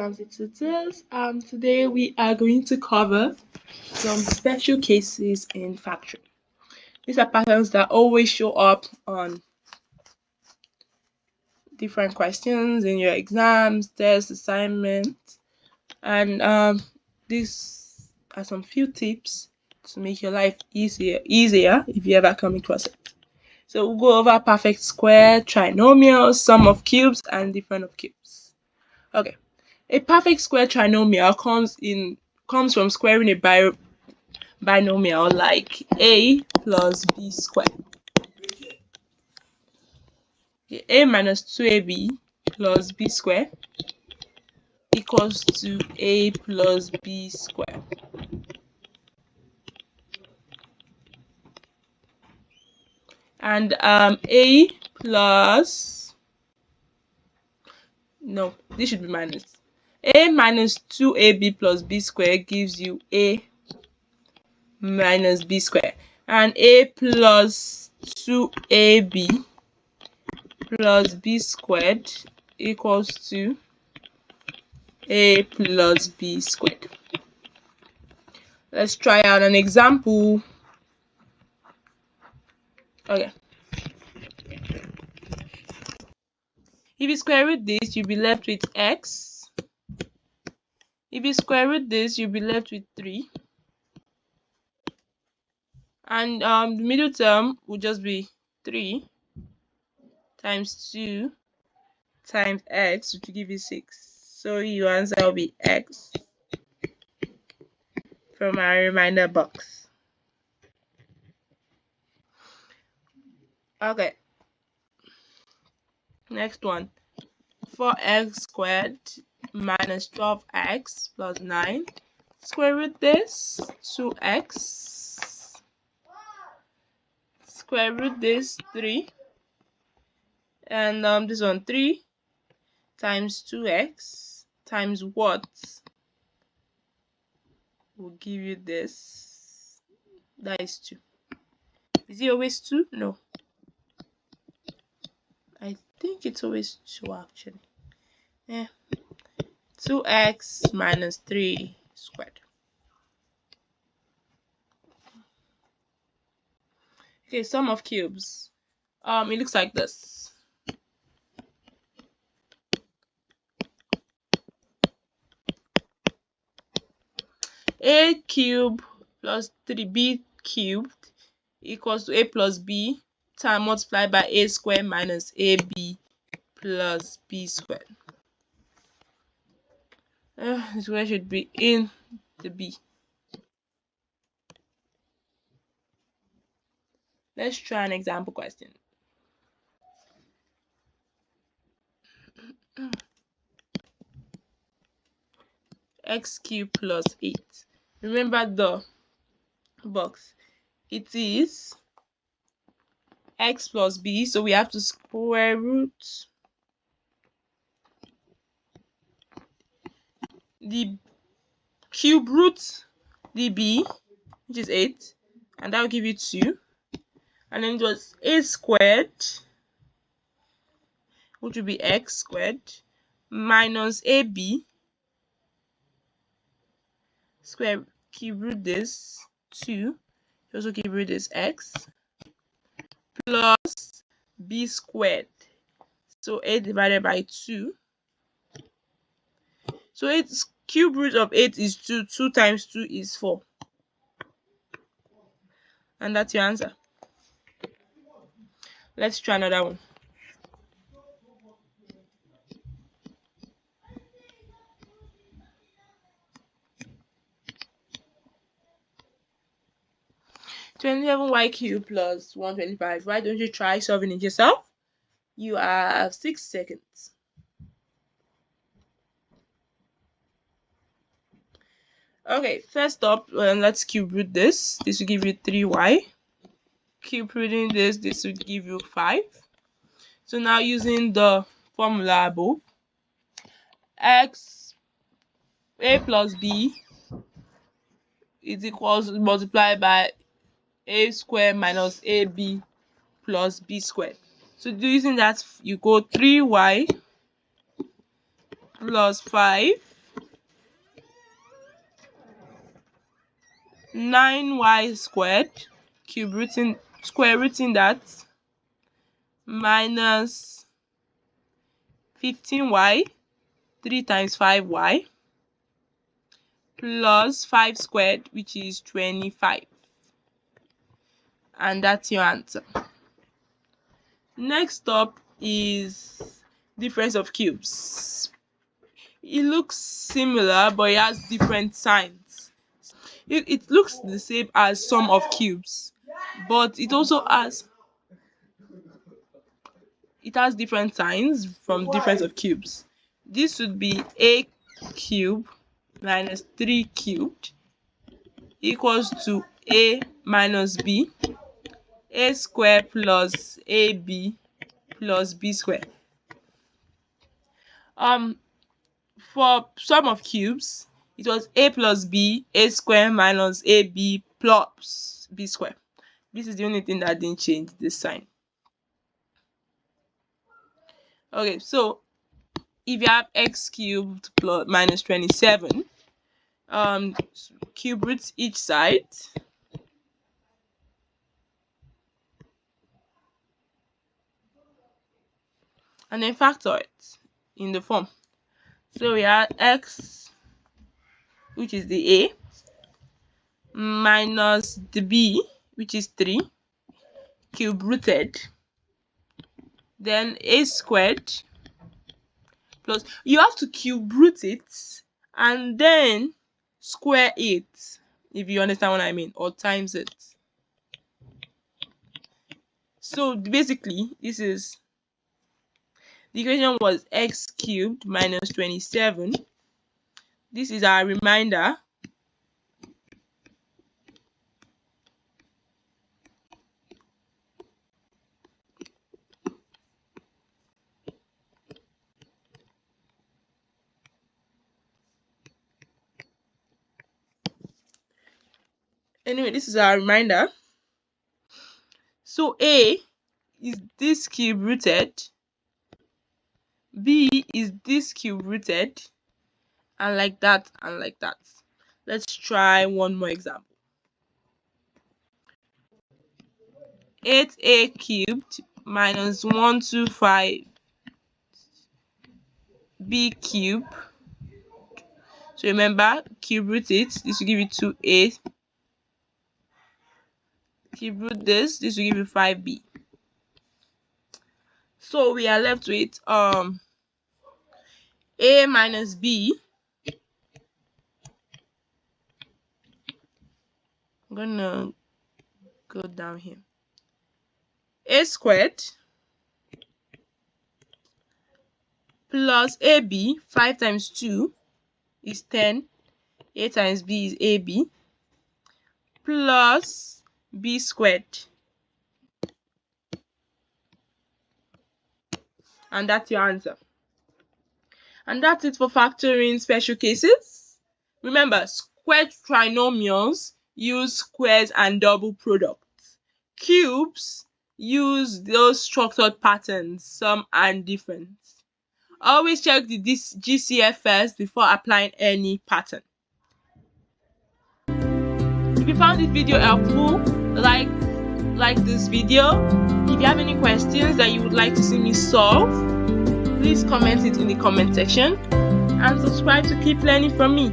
Nancy Tutors. Today we are going to cover some special cases in factoring. These are patterns that always show up on different questions in your exams, tests, assignments, and these are some few tips to make your life easier if you ever come across it. So we'll go over perfect square, trinomials, sum of cubes, and different of cubes. Okay. A perfect square trinomial comes from squaring a binomial like a plus b squared. Okay, a minus 2ab plus b squared equals to a plus b squared. And a plus, no, this should be minus. A minus 2ab plus b squared gives you a minus b squared, and a plus 2ab plus b squared equals to a plus b squared. Let's try out an example. Okay. If you square root this, you'll be left with x. If you square root this, you'll be left with 3. And the middle term will just be 3 times 2 times x, which will give you 6. So your answer will be x from our reminder box. Okay. Next one. 4x squared minus 12x plus 9. Square root this, 2x. Square root this, 3. And this one, 3 times 2x times what will give you this. That is 2. Is it always 2? No. I think it's always 2 actually. Yeah. 2x minus 3 squared. Okay, sum of cubes. It looks like this. A cubed plus 3b cubed equals to a plus b times multiplied by a squared minus ab plus b squared. This square should be in the b. Let's try an example question. X cubed plus 8. Remember the box. It is x plus b, so we have to square root the cube root the b, which is 8, and that will give you 2. And then it was a squared, which will be x squared, minus ab square cube root this 2, also cube root this x, plus b squared. So 8 divided by 2. So 8 cube root of 8 is 2. 2 times 2 is 4. And that's your answer. Let's try another one. $27y cubed plus 125. Why don't you try solving it yourself? You have 6 seconds. Okay, first up, let's cube root this. This will give you 3y. Cube rooting this will give you 5. So now using the formula above, x a plus b is equals multiplied by a squared minus ab plus b squared. So using that, you go 3y plus 5 9y squared, square rooting that, minus 15y, 3 times 5y, plus 5 squared, which is 25. And that's your answer. Next up is difference of cubes. It looks similar, but it has different signs. It looks the same as sum of cubes, but it also has different signs from difference of cubes. This would be a cubed minus 3 cubed equals to a minus b, a squared plus ab plus b squared. For sum of cubes, it was a plus b, a squared minus ab plus b squared. This is the only thing that didn't change, this sign. Okay, so if you have x cubed plus minus 27, cube roots each side. And then factor it in the form. So we have x, which is the a, minus the b, which is 3, cube rooted, then a squared, plus, you have to cube root it and then square it, if you understand what I mean, or times it. So basically, this is, the equation was x cubed minus 27. This is our reminder. Anyway, this is our reminder. So a is this cube rooted, b is this cube rooted, and like that and like that. Let's try one more example. 8a cubed minus 125 b cubed. So remember, cube root it, this will give you 2a. Cube root this will give you 5b. So we are left with a minus b. I'm gonna go down here. A squared plus ab, 5 times 2 is 10. A times b is ab, plus b squared. And that's your answer. And that's it for factoring special cases. Remember, squared trinomials use squares and double products. Cubes use those structured patterns, sum and difference. Always check the GCF first before applying any pattern. If you found this video helpful, like this video. If you have any questions that you would like to see me solve, please comment it in the comment section and subscribe to keep learning from me.